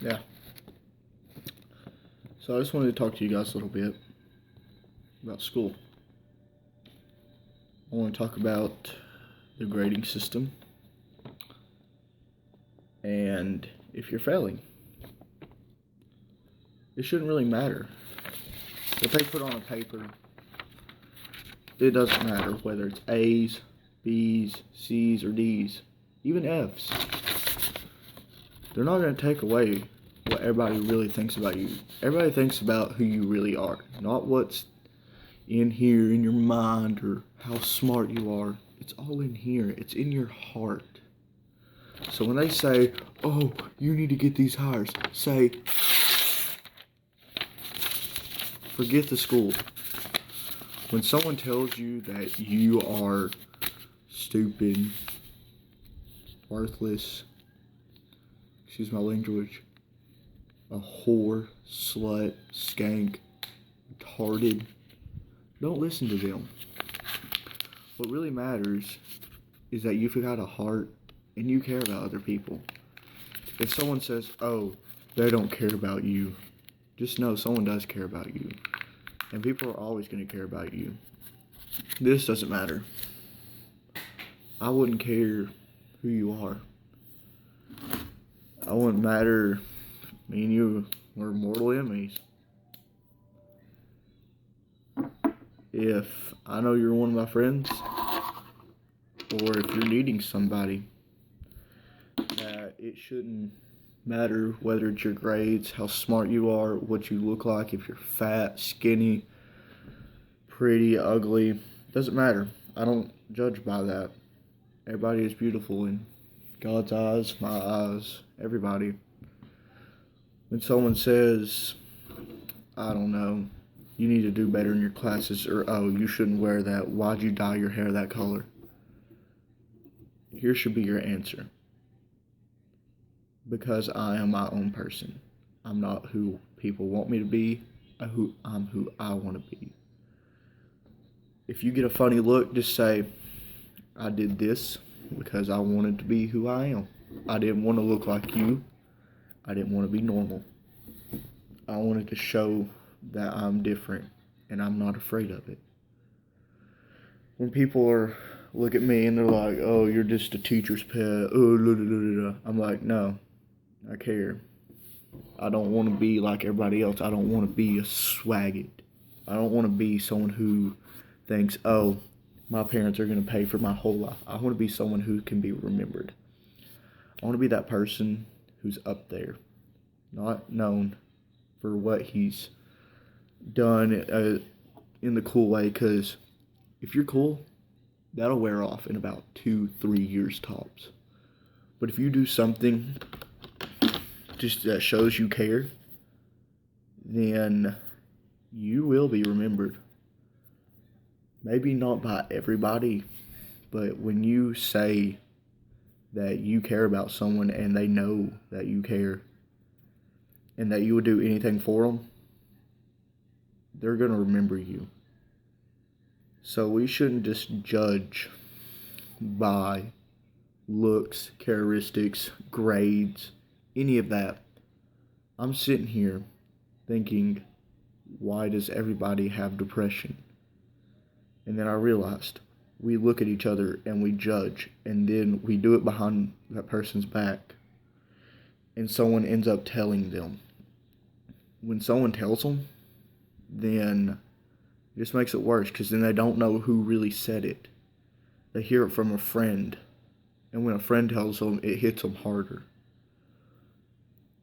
Yeah. So I just wanted to talk to you guys a little bit about school. I want to talk about the grading system and if you're failing. It shouldn't really matter. What they put on a paper, it doesn't matter whether it's A's, B's, C's, or D's, even F's. They're not going to take away what everybody really thinks about you. Everybody thinks about who you really are, not what's in here in your mind or how smart you are. It's all in here. It's in your heart. So when they say, oh, you need to get these hires, say, forget the school. When someone tells you that you are stupid, worthless, excuse my language, a whore, slut, skank, retarded, don't listen to them. What really matters is that you've got a heart and you care about other people. If someone says, oh, they don't care about you, just know someone does care about you. And people are always going to care about you. This doesn't matter. I wouldn't care who you are. I wouldn't matter. Me and you were mortal enemies. If I know you're one of my friends, or if you're needing somebody, that it shouldn't matter whether it's your grades, how smart you are, what you look like, if you're fat, skinny, pretty, ugly. Doesn't matter. I don't judge by that. Everybody is beautiful in God's eyes, my eyes, everybody. When someone says, I don't know, you need to do better in your classes, or oh, you shouldn't wear that, why'd you dye your hair that color? Here should be your answer. Because I am my own person. I'm not who people want me to be. I'm who I want to be. If you get a funny look, just say, I did this because I wanted to be who I am. I didn't want to look like you. I didn't want to be normal. I wanted to show that I'm different and I'm not afraid of it. When people look at me and they're like, oh, you're just a teacher's pet. I'm like, no, I care. I don't want to be like everybody else. I don't want to be a swaggot. I don't want to be someone who thinks, oh, my parents are going to pay for my whole life. I want to be someone who can be remembered. I want to be that person who's up there, not known for what he's done in the cool way, because if you're cool, that'll wear off in about 2-3 years tops. But if you do something just that shows you care, then you will be remembered. Maybe not by everybody, but when you say that you care about someone and they know that you care and that you would do anything for them, they're going to remember you. So we shouldn't just judge by looks, characteristics, grades, any of that. I'm sitting here thinking, why does everybody have depression? And then I realized we look at each other and we judge, and then we do it behind that person's back, and someone ends up telling them. When someone tells them, then it just makes it worse, because then they don't know who really said it. They hear it from a friend, and when a friend tells them, it hits them harder.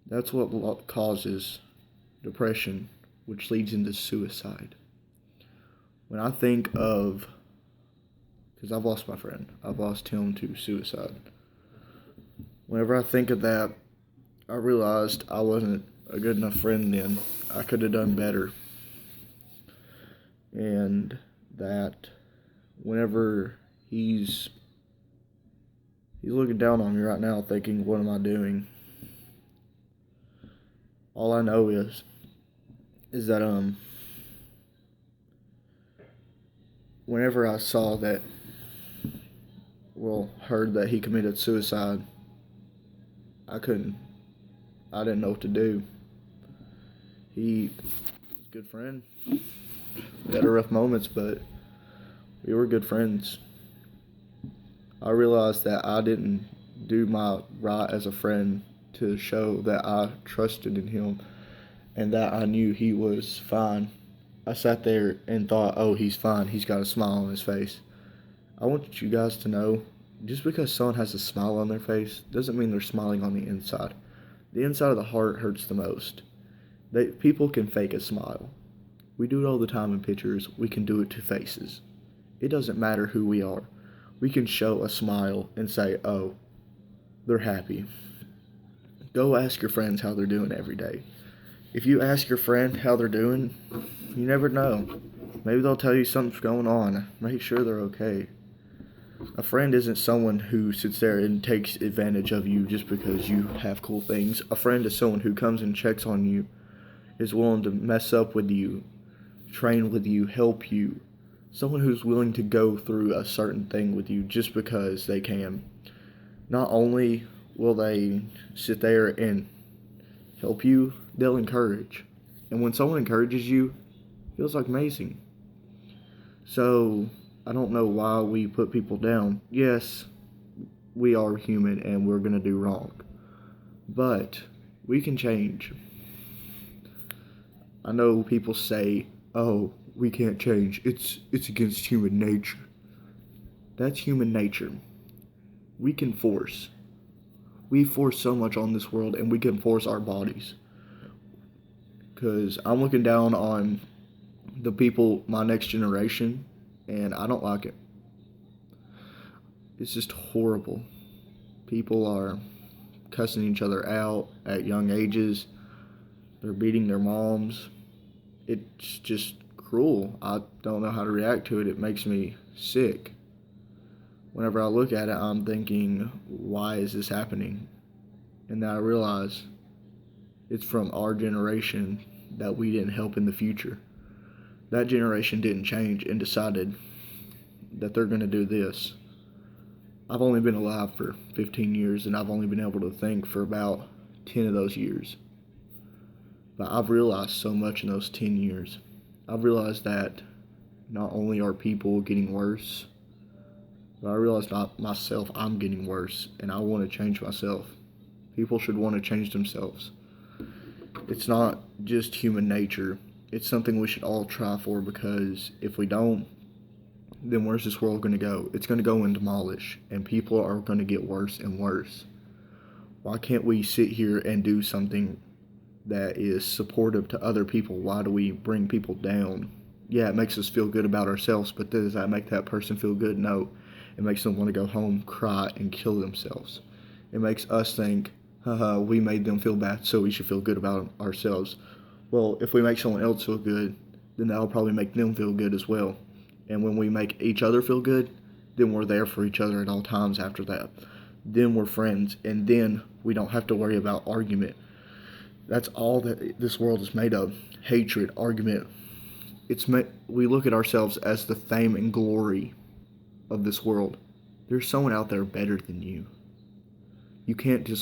That's what causes depression, which leads into suicide. When I think of, because I've lost my friend, I've lost him to suicide. Whenever I think of that, I realized I wasn't a good enough friend then. I could have done better. And that whenever he's looking down on me right now thinking, what am I doing? All I know is that whenever I saw that, heard that he committed suicide, I couldn't I didn't know what to do. He was a good friend. We had our rough moments, but we were good friends. I realized that I didn't do my right as a friend to show that I trusted in him and that I knew he was fine. I sat there and thought, oh, he's fine. He's got a smile on his face. I want you guys to know, just because someone has a smile on their face doesn't mean they're smiling on the inside. The inside of the heart hurts the most. People can fake a smile. We do it all the time in pictures. We can do it to faces. It doesn't matter who we are. We can show a smile and say, oh, they're happy. Go ask your friends how they're doing every day. If you ask your friend how they're doing, you never know. Maybe they'll tell you something's going on. Make sure they're okay. A friend isn't someone who sits there and takes advantage of you just because you have cool things. A friend is someone who comes and checks on you, is willing to mess up with you, train with you, help you. Someone who's willing to go through a certain thing with you just because they can. Not only will they sit there and help you, they'll encourage. And when someone encourages you, it feels like amazing. So, I don't know why we put people down. Yes, we are human and we're going to do wrong. But we can change. I know people say, oh, we can't change. It's against human nature. That's human nature. We can force. We force so much on this world, and we can force our bodies. Because I'm looking down on the people, my next generation, and I don't like it. It's just horrible. People are cussing each other out at young ages. They're beating their moms. It's just cruel. I don't know how to react to it. It makes me sick. Whenever I look at it, I'm thinking, why is this happening? And then I realize it's from our generation that we didn't help in the future. That generation didn't change and decided that they're going to do this. I've only been alive for 15 years, and I've only been able to think for about 10 of those years. But I've realized so much in those 10 years. I've realized that not only are people getting worse, but I realized myself, I'm getting worse, and I want to change myself. People should want to change themselves. It's not just human nature. It's something we should all try for, because if we don't, then where's this world going to go? It's going to go and demolish, and people are going to get worse and worse. Why can't we sit here and do something that is supportive to other people? Why do we bring people down? Yeah, it makes us feel good about ourselves, but does that make that person feel good? No. It makes them want to go home, cry, and kill themselves. It makes us think, haha, we made them feel bad, so we should feel good about ourselves. Well, if we make someone else feel good, then that'll probably make them feel good as well. And when we make each other feel good, then we're there for each other at all times after that. Then we're friends, and then we don't have to worry about argument. That's all that this world is made of. Hatred, argument. We look at ourselves as the fame and glory of this world. There's someone out there better than you. You can't just